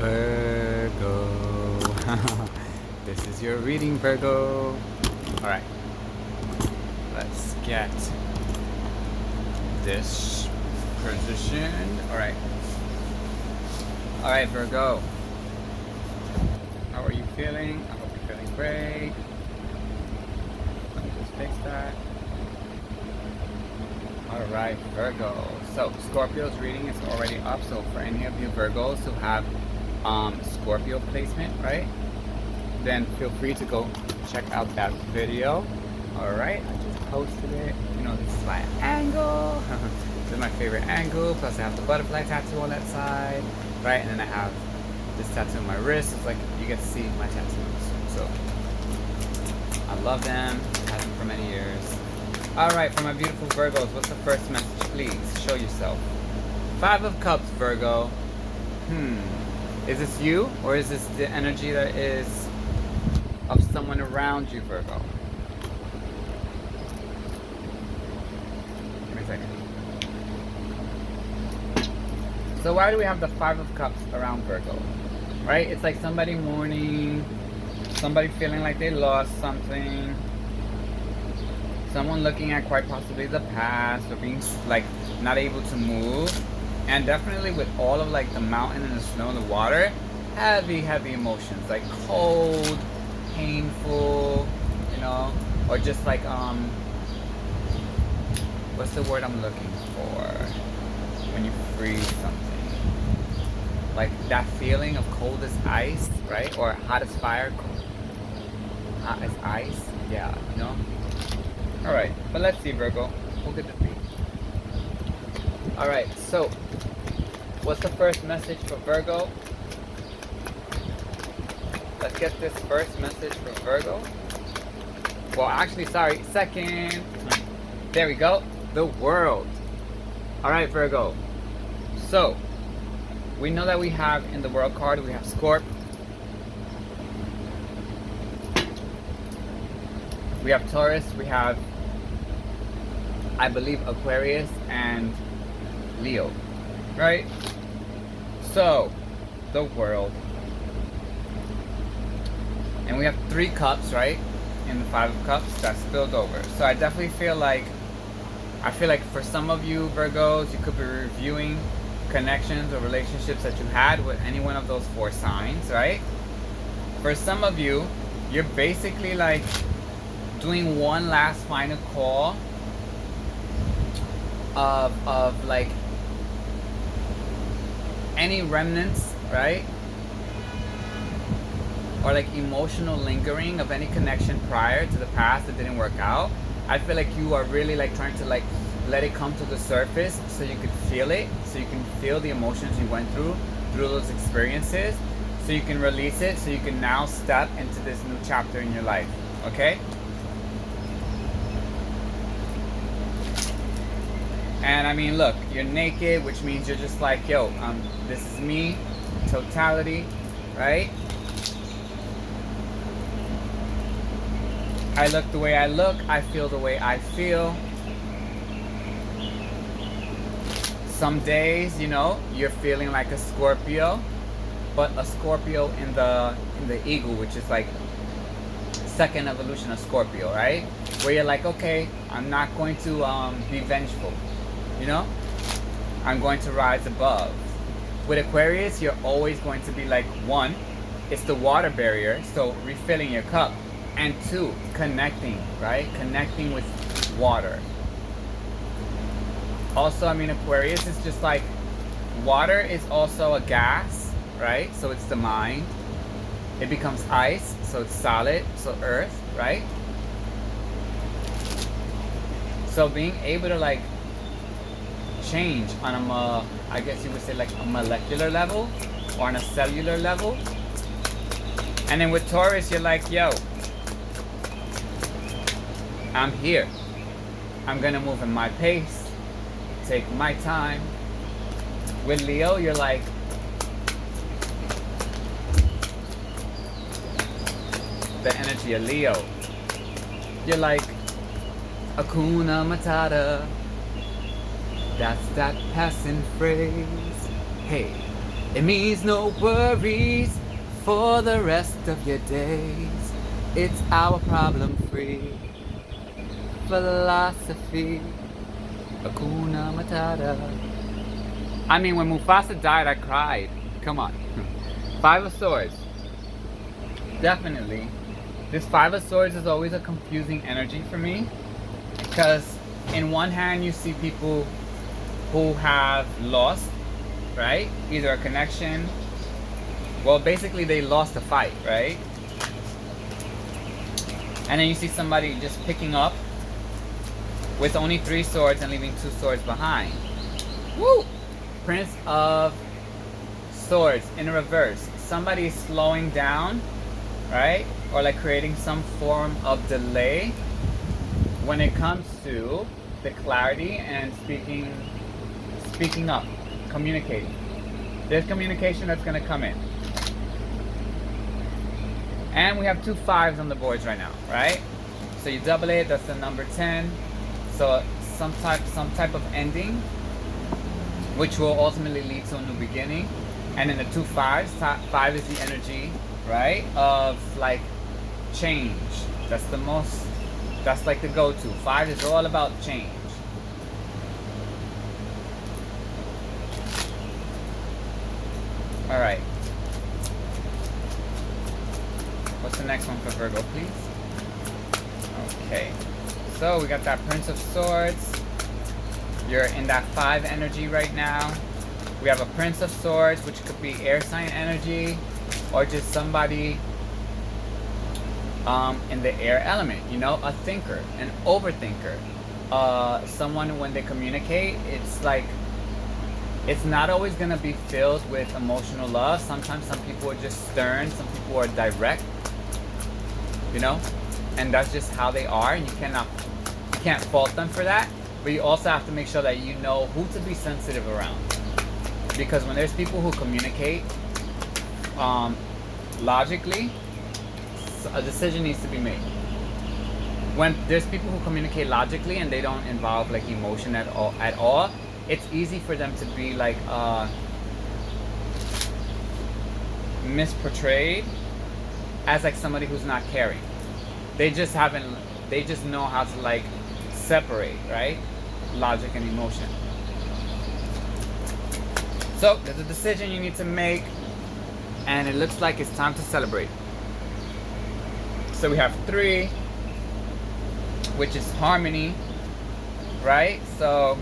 Virgo. This is your reading, Virgo. Alright, let's get this positioned. Alright, Virgo. How are you feeling? I hope you're feeling great. Let me just fix that. Alright, Virgo. So, Scorpio's reading is already up. So, for any of you Virgos who have Scorpio placement, right? Then feel free to go check out that video. Alright, I just posted it. You know, this is my angle. This is my favorite angle. Plus, I have the butterfly tattoo on that side, right? And then I have this tattoo on my wrist. It's like you get to see my tattoos. So, I love them. I've had them for many years. Alright, for my beautiful Virgos, what's the first message? Please, show yourself. 5 of Cups, Virgo. Is this you? Or is this the energy that is of someone around you, Virgo? Give me a second. So why do we have the 5 of Cups around Virgo? Right? It's like somebody mourning, somebody feeling like they lost something, someone looking at quite possibly the past, or being like not able to move. And definitely with all of like the mountain and the snow and the water, heavy emotions, like cold, painful, you know, or just like what's the word I'm looking for when you freeze something, like that feeling of cold as ice, right? Or hot as fire, hot as ice, yeah, you know. All right, but let's see, Virgo, we'll get the beat. All right, so what's the first message for Virgo? Let's get this first message for Virgo. Well, actually, sorry, second. There we go. The World. All right, Virgo. So, we know that we have in the World card, we have Scorp. We have Taurus. We have, I believe, Aquarius and Leo. Right? So, the World. And we have 3 cups, right? In the 5 of Cups that spilled over. So I definitely feel like, for some of you Virgos, you could be reviewing connections or relationships that you had with any one of those 4 signs, right? For some of you, you're basically like doing one last final call of like any remnants, right? Or like emotional lingering of any connection prior to the past that didn't work out. I feel like you are really like trying to like let it come to the surface so you could feel it, so you can feel the emotions you went through those experiences, so you can release it, so you can now step into this new chapter in your life, okay? And I mean, look, you're naked, which means you're just like, yo, this is me, totality, right? I look the way I look, I feel the way I feel. Some days, you know, you're feeling like a Scorpio, but a Scorpio in the eagle, which is like second evolution of Scorpio, right? Where you're like, okay, I'm not going to be vengeful, you know? I'm going to rise above. With Aquarius, you're always going to be like, 1, it's the water barrier, so refilling your cup. And 2, connecting, right? Connecting with water. Also, I mean, Aquarius is just like, water is also a gas, right? So it's the mind. It becomes ice, so it's solid, so earth, right? So being able to like change on I guess you would say like a molecular level or on a cellular level. And then with Taurus, you're like, yo, I'm here. I'm gonna move in my pace, take my time. With Leo, you're like, the energy of Leo. You're like, Hakuna Matata. That's that passing phrase. Hey, It means no worries for the rest of your days. It's our problem-free philosophy. Hakuna Matata. I mean, when Mufasa died, I cried. Come on. Five of Swords. Definitely. This Five of Swords is always a confusing energy for me. Because in one hand, you see people who have lost, right? Either a connection. Well, basically, they lost a fight, right? And then you see somebody just picking up with only 3 swords and leaving 2 swords behind. Woo! Prince of Swords in reverse. Somebody is slowing down, right? Or like creating some form of delay when it comes to the clarity and speaking up, communicating. There's communication that's going to come in. And we have 2 5s on the boards right now, right? So you double it, that's the number 10. So some type of ending, which will ultimately lead to a new beginning. And then the 2 5s, 5 is the energy, right, of like change. That's like the go-to. 5 is all about change. All right. What's the next one for Virgo, please? Okay. So we got that Prince of Swords. You're in that 5 energy right now. We have a Prince of Swords, which could be air sign energy, or just somebody in the air element, you know, a thinker, an overthinker. Someone, when they communicate, it's like, it's not always going to be filled with emotional love. Sometimes some people are just stern, some people are direct, you know, and that's just how they are, and you can't fault them for that. But you also have to make sure that you know who to be sensitive around, because when there's people who communicate logically, a decision needs to be made. When there's people who communicate logically and they don't involve like emotion at all, it's easy for them to be like misportrayed as like somebody who's not caring. They just know how to like separate, right? Logic and emotion. So there's a decision you need to make, and it looks like it's time to celebrate. So we have 3, which is harmony, right? So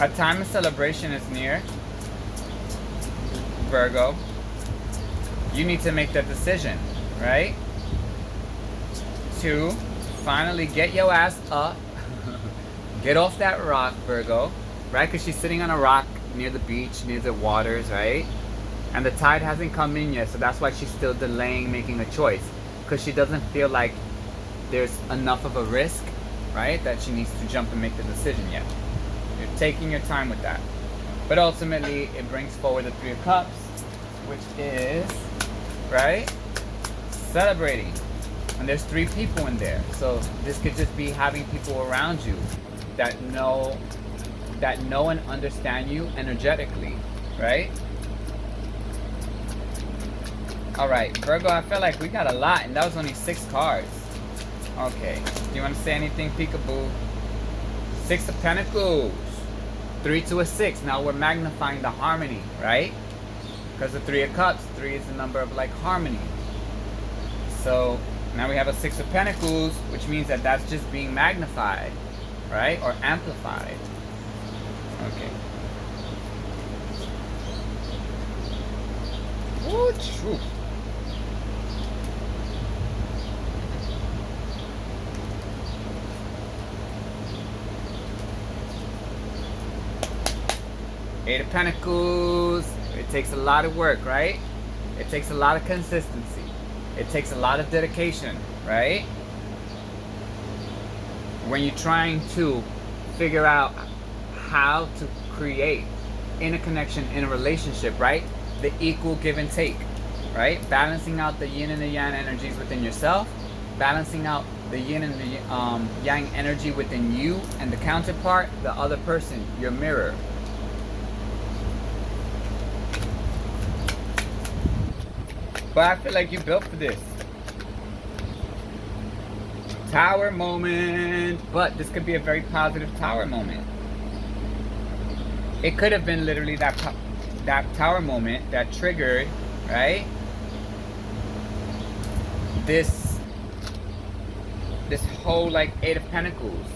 a time of celebration is near, Virgo. You need to make that decision, right? To finally get your ass up, get off that rock, Virgo, right? Because she's sitting on a rock near the beach, near the waters, right? And the tide hasn't come in yet, so that's why she's still delaying making a choice, because she doesn't feel like there's enough of a risk, right, that she needs to jump and make the decision yet. You're taking your time with that. But ultimately, it brings forward the 3 of Cups, which is, right, celebrating. And there's 3 people in there. So this could just be having people around you that know and understand you energetically, right? All right, Virgo, I feel like we got a lot, and that was only 6 cards. Okay, you want to say anything, peekaboo? 6 of Pentacles, 3 to a 6. Now we're magnifying the harmony, right? Because the 3 of Cups, 3 is the number of like harmony. So now we have a 6 of Pentacles, which means that that's just being magnified, right? Or amplified. Okay. Ooh, true. Eight of Pentacles. It takes a lot of work, right? It takes a lot of consistency. It takes a lot of dedication, right? When you're trying to figure out how to create in a connection, in a relationship, right? The equal give and take, right? Balancing out the yin and the yang energies within yourself, balancing out the yin and the yang energy within you and the counterpart, the other person, your mirror. But I feel like you built for this. Tower moment. But this could be a very positive tower moment. It could have been literally that tower moment that triggered, right? This whole like Eight of Pentacles.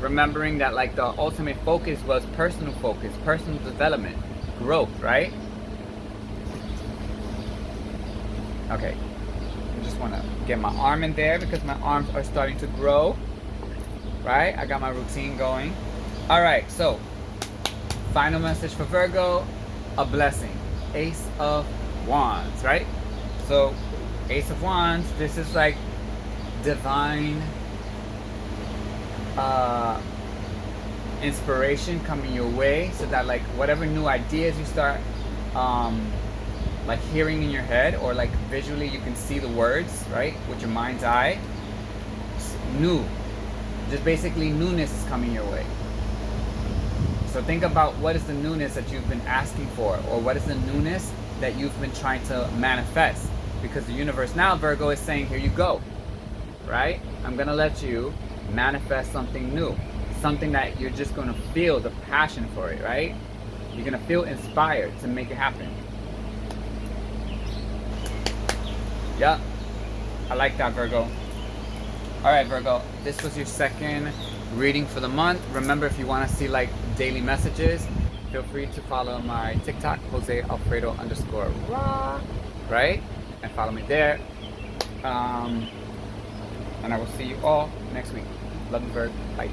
Remembering that like the ultimate focus was personal focus, personal development, growth, right? Okay. I just want to get my arm in there because my arms are starting to grow. Right? I got my routine going. Alright, so final message for Virgo, a blessing. Ace of Wands, right? So, Ace of Wands, this is like divine inspiration coming your way, so that like whatever new ideas you start like hearing in your head, or like visually you can see the words, right, with your mind's eye. It's new, just basically newness is coming your way. So think about what is the newness that you've been asking for, or what is the newness that you've been trying to manifest, because the universe now, Virgo, is saying here you go, right? I'm gonna let you manifest something new, something that you're just gonna feel the passion for it, right? You're gonna feel inspired to make it happen. Yeah, I like that, Virgo. All right, Virgo, this was your second reading for the month. Remember, if you want to see like daily messages, feel free to follow my TikTok, JoseAlfredo_raw, right? And follow me there. And I will see you all next week. Love you, Virgo. Bye.